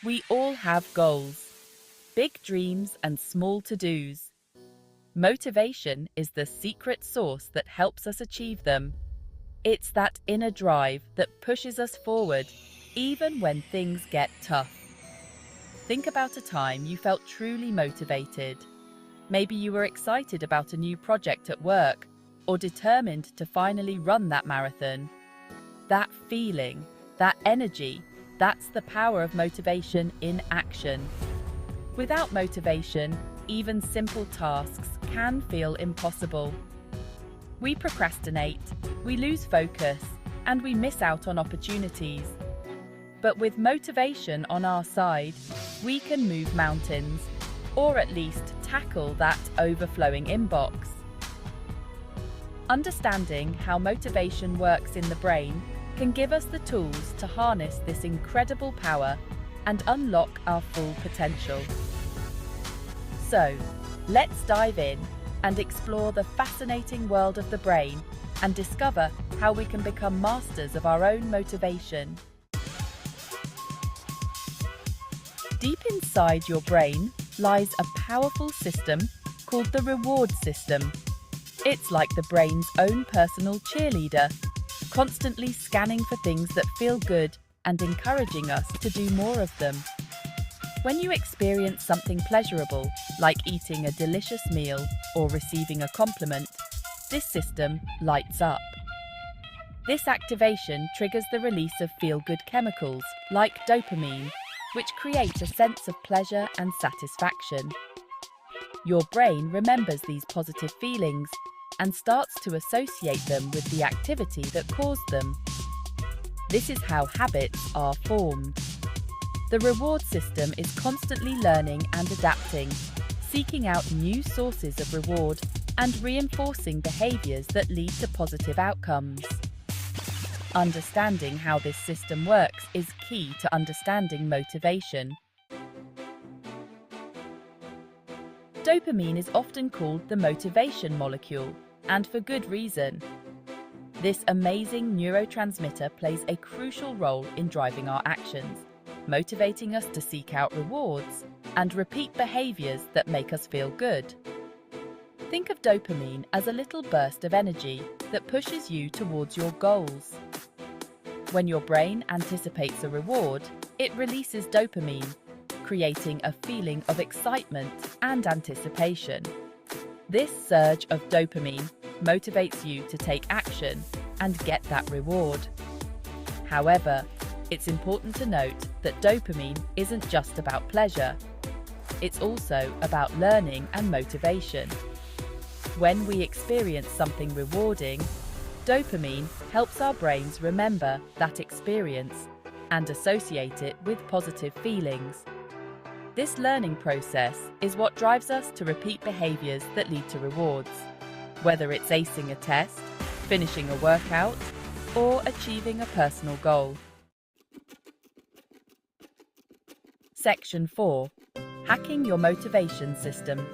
We all have goals, big dreams and small to-dos. Motivation is the secret sauce that helps us achieve them. It's that inner drive that pushes us forward, even when things get tough. Think about a time you felt truly motivated. Maybe you were excited about a new project at work or determined to finally run that marathon. That feeling, that energy, that's the power of motivation in action. Without motivation, even simple tasks can feel impossible. We procrastinate, we lose focus, and we miss out on opportunities. But with motivation on our side, we can move mountains, or at least tackle that overflowing inbox. Understanding how motivation works in the brain can give us the tools to harness this incredible power and unlock our full potential. So, let's dive in and explore the fascinating world of the brain and discover how we can become masters of our own motivation. Deep inside your brain lies a powerful system called the reward system. It's like the brain's own personal cheerleader, constantly scanning for things that feel good and encouraging us to do more of them. When you experience something pleasurable, like eating a delicious meal or receiving a compliment, this system lights up. This activation triggers the release of feel-good chemicals like dopamine, which create a sense of pleasure and satisfaction. Your brain remembers these positive feelings and starts to associate them with the activity that caused them. This is how habits are formed. The reward system is constantly learning and adapting, seeking out new sources of reward and reinforcing behaviors that lead to positive outcomes. Understanding how this system works is key to understanding motivation. Dopamine is often called the motivation molecule, and for good reason. This amazing neurotransmitter plays a crucial role in driving our actions, motivating us to seek out rewards and repeat behaviors that make us feel good. Think of dopamine as a little burst of energy that pushes you towards your goals. When your brain anticipates a reward, it releases dopamine, creating a feeling of excitement and anticipation. This surge of dopamine motivates you to take action and get that reward. However, it's important to note that dopamine isn't just about pleasure. It's also about learning and motivation. When we experience something rewarding, dopamine helps our brains remember that experience and associate it with positive feelings. This learning process is what drives us to repeat behaviors that lead to rewards, whether it's acing a test, finishing a workout, or achieving a personal goal. Section 4. Hacking your motivation system.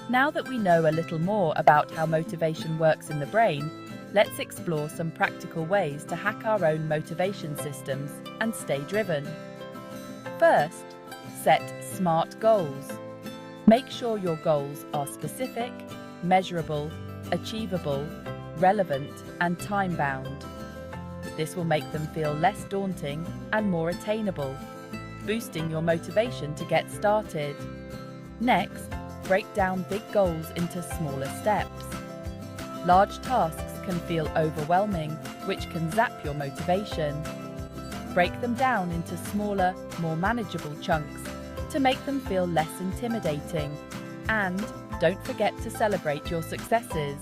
Now that we know a little more about how motivation works in the brain, let's explore some practical ways to hack our own motivation systems and stay driven. First, set SMART goals. Make sure your goals are specific, measurable, achievable, relevant, and time-bound. This will make them feel less daunting and more attainable, boosting your motivation to get started. Next, break down big goals into smaller steps. Large tasks can feel overwhelming, which can zap your motivation. Break them down into smaller, more manageable chunks to make them feel less intimidating. And don't forget to celebrate your successes.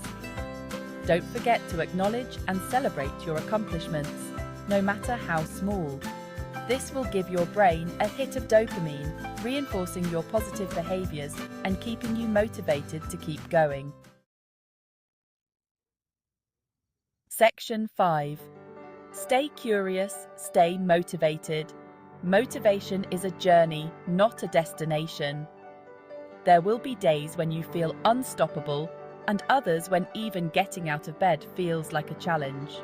Don't forget to acknowledge and celebrate your accomplishments, no matter how small. This will give your brain a hit of dopamine, reinforcing your positive behaviors and keeping you motivated to keep going. Section 5. Stay curious, stay motivated. Motivation is a journey, not a destination. There will be days when you feel unstoppable and others when even getting out of bed feels like a challenge.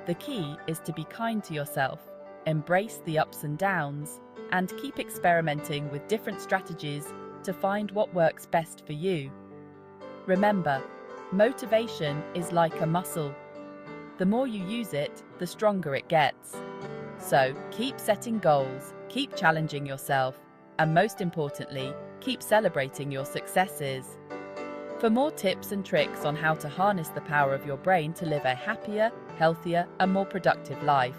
The key is to be kind to yourself embrace the ups and downs, and keep experimenting with different strategies to find what works best for you. Remember, motivation is like a muscle. The more you use it, the stronger it gets. So keep setting goals, keep challenging yourself, and most importantly, keep celebrating your successes. For more tips and tricks on how to harness the power of your brain to live a happier, healthier, and more productive life,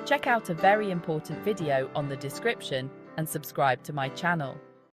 check out a very important video on the description and subscribe to my channel.